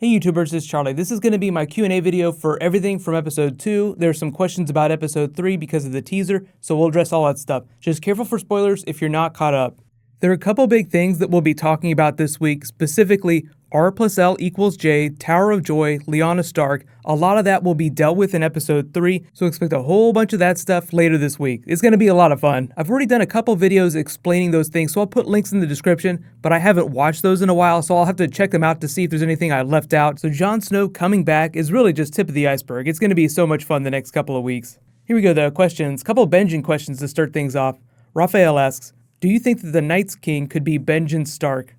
Hey YouTubers, it's Charlie. This is going to be my Q&A video for everything from episode 2. There's some questions about episode 3 because of the teaser, so we'll address all that stuff. Just careful for spoilers if you're not caught up. There are a couple big things that we'll be talking about this week, specifically R+L=J, Tower of Joy, Lyanna Stark. A lot of that will be dealt with in episode 3, so expect a whole bunch of that stuff later this week. It's going to be a lot of fun. I've already done a couple videos explaining those things, so I'll put links in the description, but I haven't watched those in a while, so I'll have to check them out to see if there's anything I left out. So Jon Snow coming back is really just tip of the iceberg. It's going to be so much fun the next couple of weeks. Here we go though, questions. Couple of Benjen questions to start things off. Raphael asks, do you think that the Night's King could be Benjen Stark?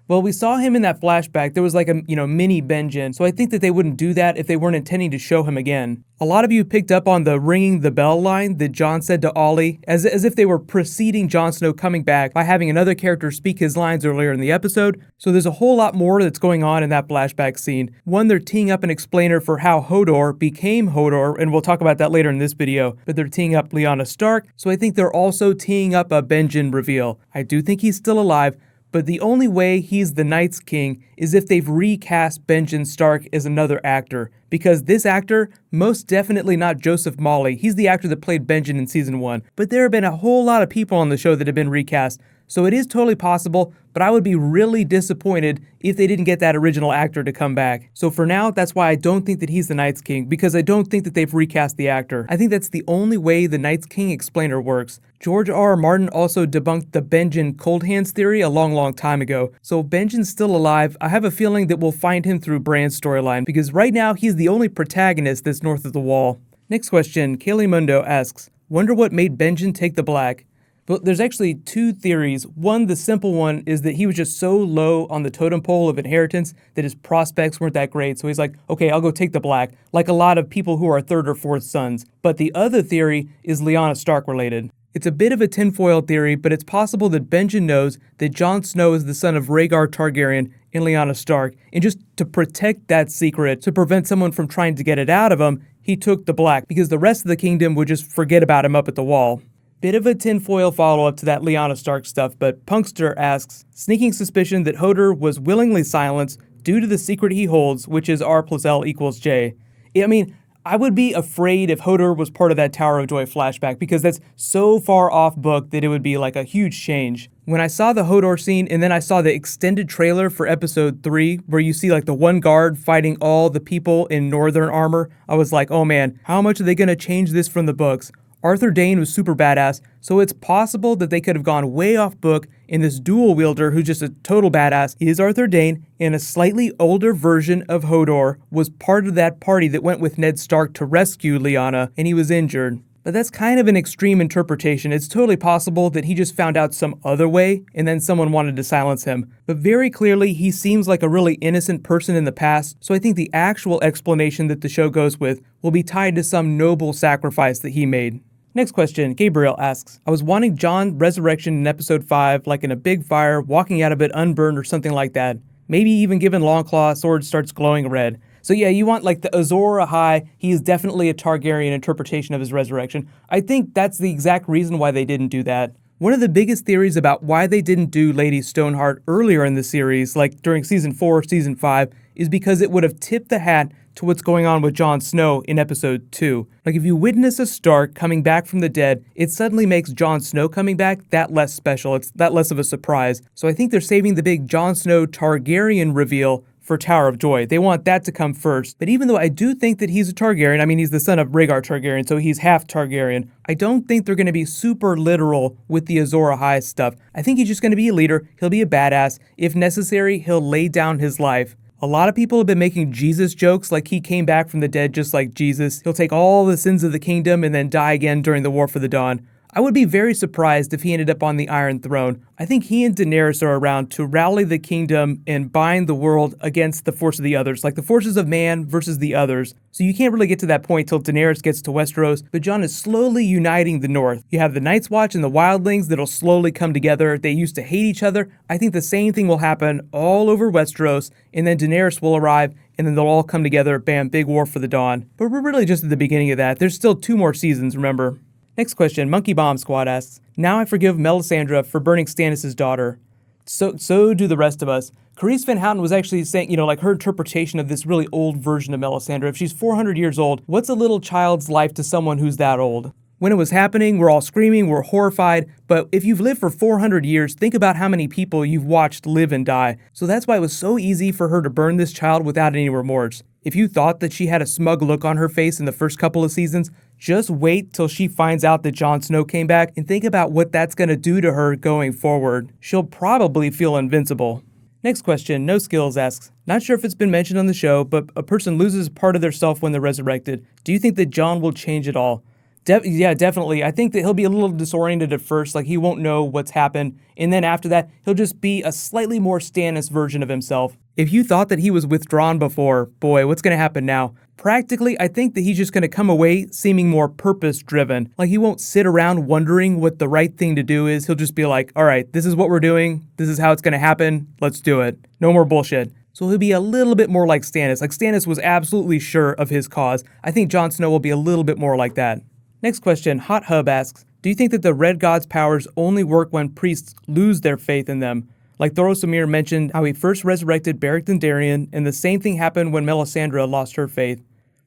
Well, we saw him in that flashback. There was like a, mini Benjen, so I think that they wouldn't do that if they weren't intending to show him again. A lot of you picked up on the ringing the bell line that Jon said to Olly, as if they were preceding Jon Snow coming back by having another character speak his lines earlier in the episode. So there's a whole lot more that's going on in that flashback scene. One, they're teeing up an explainer for how Hodor became Hodor, and we'll talk about that later in this video, but they're teeing up Lyanna Stark, so I think they're also teeing up a Benjen reveal. I do think he's still alive, but the only way he's the Night's King is if they've recast Benjen Stark as another actor. Because this actor, most definitely not Joseph Mawle. He's the actor that played Benjen in season 1. But there have been a whole lot of people on the show that have been recast. So it is totally possible, but I would be really disappointed if they didn't get that original actor to come back. So for now, that's why I don't think that he's the Night's King, because I don't think that they've recast the actor. I think that's the only way the Night's King explainer works. George R.R. Martin also debunked the Benjen cold hands theory a long time ago. So Benjen's still alive. I have a feeling that we'll find him through Bran's storyline, because right now he's the only protagonist that's north of the wall. Next question, Kaylee Mundo asks, wonder what made Benjen take the black? But there's actually two theories. One, the simple one, is that he was just so low on the totem pole of inheritance that his prospects weren't that great. So he's like, okay, I'll go take the black, like a lot of people who are third or fourth sons. But the other theory is Lyanna Stark related. It's a bit of a tinfoil theory, but it's possible that Benjen knows that Jon Snow is the son of Rhaegar Targaryen and Lyanna Stark, and just to protect that secret, to prevent someone from trying to get it out of him, he took the black, because the rest of the kingdom would just forget about him up at the wall. Bit of a tinfoil follow-up to that Lyanna Stark stuff, but Punkster asks, sneaking suspicion that Hodor was willingly silenced due to the secret he holds, which is R+L=J. I mean, I would be afraid if Hodor was part of that Tower of Joy flashback, because that's so far off book that it would be like a huge change. When I saw the Hodor scene, and then I saw the extended trailer for episode 3, where you see like the one guard fighting all the people in northern armor, I was like, oh man, how much are they gonna change this from the books? Arthur Dayne was super badass, so it's possible that they could have gone way off book, and this dual wielder who's just a total badass is Arthur Dayne, and a slightly older version of Hodor was part of that party that went with Ned Stark to rescue Lyanna, and he was injured. But that's kind of an extreme interpretation. It's totally possible that he just found out some other way, and then someone wanted to silence him. But very clearly, he seems like a really innocent person in the past, so I think the actual explanation that the show goes with will be tied to some noble sacrifice that he made. Next question, Gabriel asks, I was wanting Jon resurrection in episode 5, like in a big fire, walking out of it unburned or something like that. Maybe even given Longclaw, sword starts glowing red. So yeah, you want like the Azor Ahai, he is definitely a Targaryen interpretation of his resurrection. I think that's the exact reason why they didn't do that. One of the biggest theories about why they didn't do Lady Stoneheart earlier in the series, like during season 4, season 5, is because it would have tipped the hat to what's going on with Jon Snow in episode 2. Like if you witness a Stark coming back from the dead, it suddenly makes Jon Snow coming back that less special. It's that less of a surprise. So I think they're saving the big Jon Snow Targaryen reveal for Tower of Joy. They want that to come first. But even though I do think that he's a Targaryen, I mean he's the son of Rhaegar Targaryen, so he's half Targaryen, I don't think they're going to be super literal with the Azor Ahai stuff. I think he's just going to be a leader, he'll be a badass. If necessary, he'll lay down his life. A lot of people have been making Jesus jokes, like he came back from the dead just like Jesus. He'll take all the sins of the kingdom and then die again during the War for the Dawn. I would be very surprised if he ended up on the Iron Throne. I think he and Daenerys are around to rally the kingdom and bind the world against the force of the others, like the forces of man versus the others. So you can't really get to that point till Daenerys gets to Westeros, but Jon is slowly uniting the North. You have the Night's Watch and the Wildlings that'll slowly come together. They used to hate each other. I think the same thing will happen all over Westeros, and then Daenerys will arrive, and then they'll all come together, bam, big War for the Dawn. But we're really just at the beginning of that. There's still 2 more seasons, remember. Next question, Monkey Bomb Squad asks, now I forgive Melisandre for burning Stannis' daughter. So do the rest of us. Carice Van Houten was actually saying, like her interpretation of this really old version of Melisandre. If she's 400 years old, what's a little child's life to someone who's that old? When it was happening, we're all screaming, we're horrified, but if you've lived for 400 years, think about how many people you've watched live and die. So that's why it was so easy for her to burn this child without any remorse. If you thought that she had a smug look on her face in the first couple of seasons, just wait till she finds out that Jon Snow came back and think about what that's going to do to her going forward. She'll probably feel invincible. Next question, No Skills asks, not sure if it's been mentioned on the show, but a person loses part of their self when they're resurrected. Do you think that Jon will change at all? Yeah, definitely. I think that he'll be a little disoriented at first, like he won't know what's happened, and then after that, he'll just be a slightly more Stannis version of himself. If you thought that he was withdrawn before, boy, what's going to happen now? Practically, I think that he's just going to come away seeming more purpose-driven. Like he won't sit around wondering what the right thing to do is. He'll just be like, all right, this is what we're doing. This is how it's going to happen. Let's do it. No more bullshit. So he'll be a little bit more like Stannis. Like Stannis was absolutely sure of his cause. I think Jon Snow will be a little bit more like that. Next question, Hot Hub asks, do you think that the Red God's powers only work when priests lose their faith in them? Like Thoros Amir mentioned how he first resurrected Beric Dondarrion, and the same thing happened when Melisandre lost her faith.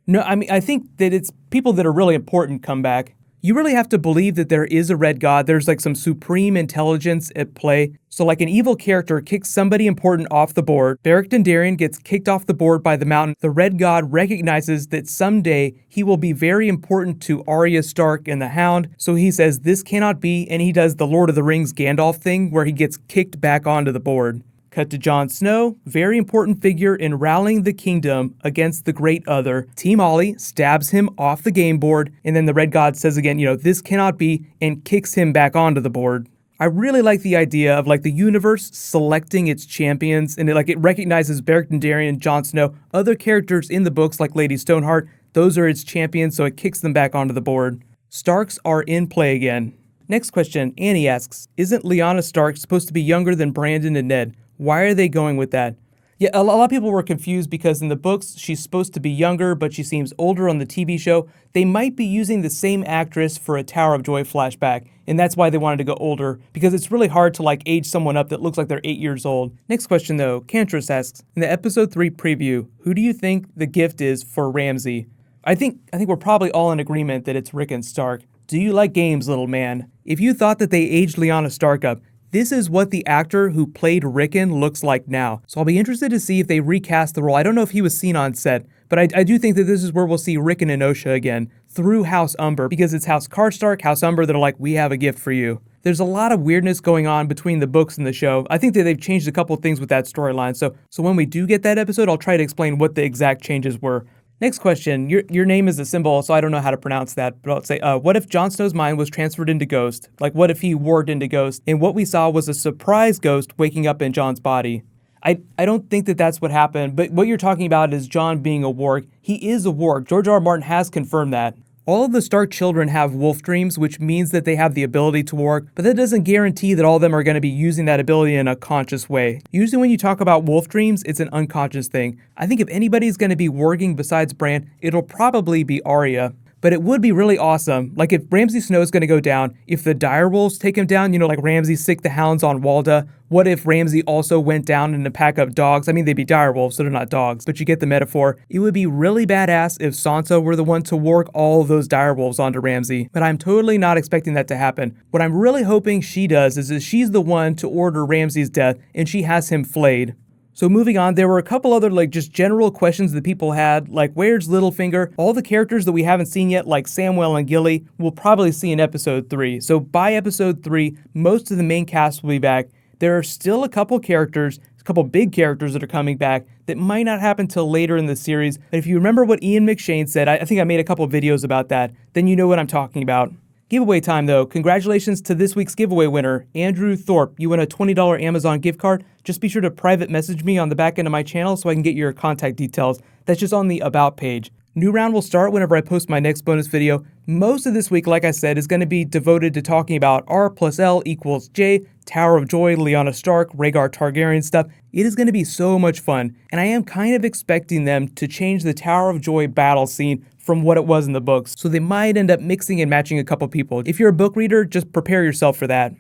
No, I think that it's people that are really important come back. You really have to believe that there is a Red God. There's like some supreme intelligence at play. So like an evil character kicks somebody important off the board. Beric Dondarrion gets kicked off the board by the Mountain. The Red God recognizes that someday he will be very important to Arya Stark and the Hound. So he says this cannot be, and he does the Lord of the Rings Gandalf thing where he gets kicked back onto the board. Cut to Jon Snow, very important figure in rallying the kingdom against the Great Other. Team Ollie stabs him off the game board, and then the Red God says again, this cannot be, and kicks him back onto the board. I really like the idea of like the universe selecting its champions, and it recognizes Beric Dondarrion, Jon Snow, other characters in the books like Lady Stoneheart. Those are its champions, so it kicks them back onto the board. Starks are in play again. Next question, Annie asks, isn't Lyanna Stark supposed to be younger than Brandon and Ned? Why are they going with that? Yeah, a lot of people were confused because in the books, she's supposed to be younger, but she seems older on the TV show. They might be using the same actress for a Tower of Joy flashback, and that's why they wanted to go older, because it's really hard to age someone up that looks like they're 8 years old. Next question though, Cantress asks, in the episode 3 preview, who do you think the gift is for Ramsay? I think we're probably all in agreement that it's Rickon Stark. Do you like games, little man? If you thought that they aged Lyanna Stark up, this is what the actor who played Rickon looks like now. So I'll be interested to see if they recast the role. I don't know if he was seen on set, but I do think that this is where we'll see Rickon and Osha again, through House Umber, because it's House Karstark, House Umber that are like, we have a gift for you. There's a lot of weirdness going on between the books and the show. I think that they've changed a couple things with that storyline. So when we do get that episode, I'll try to explain what the exact changes were. Next question, your name is a symbol, so I don't know how to pronounce that, but I'll say, what if Jon Snow's mind was transferred into Ghost? Like, what if he warged into Ghost, and what we saw was a surprise Ghost waking up in Jon's body? I don't think that that's what happened, but what you're talking about is Jon being a warg. He is a warg. George R. R. Martin has confirmed that. All of the Stark children have wolf dreams, which means that they have the ability to warg, but that doesn't guarantee that all of them are going to be using that ability in a conscious way. Usually when you talk about wolf dreams, it's an unconscious thing. I think if anybody's going to be warging besides Bran, it'll probably be Arya. But it would be really awesome, like if Ramsay Snow is going to go down, if the direwolves take him down, like Ramsay sick the hounds on Walda, what if Ramsay also went down in a pack of dogs? I mean, they'd be direwolves, so they're not dogs, but you get the metaphor. It would be really badass if Sansa were the one to warg all of those direwolves onto Ramsay, but I'm totally not expecting that to happen. What I'm really hoping she does is she's the one to order Ramsay's death, and she has him flayed. So moving on, there were a couple other just general questions that people had, like where's Littlefinger? All the characters that we haven't seen yet, like Samwell and Gilly, we'll probably see in episode 3. So by episode 3, most of the main cast will be back. There are still a couple big characters that are coming back that might not happen till later in the series. But if you remember what Ian McShane said, I think I made a couple of videos about that, then you know what I'm talking about. Giveaway time though. Congratulations to this week's giveaway winner, Andrew Thorpe. You win a $20 Amazon gift card. Just be sure to private message me on the back end of my channel so I can get your contact details. That's just on the About page. New round will start whenever I post my next bonus video. Most of this week, like I said, is going to be devoted to talking about R+L=J, Tower of Joy, Lyanna Stark, Rhaegar Targaryen stuff. It is going to be so much fun, and I am kind of expecting them to change the Tower of Joy battle scene from what it was in the books, so they might end up mixing and matching a couple people. If you're a book reader, just prepare yourself for that.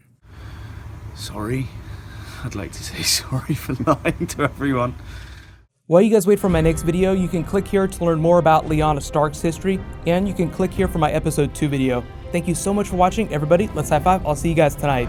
Sorry, I'd like to say sorry for lying to everyone. While you guys wait for my next video, you can click here to learn more about Lyanna Stark's history, and you can click here for my episode 2 video. Thank you so much for watching, everybody. Let's high five. I'll see you guys tonight.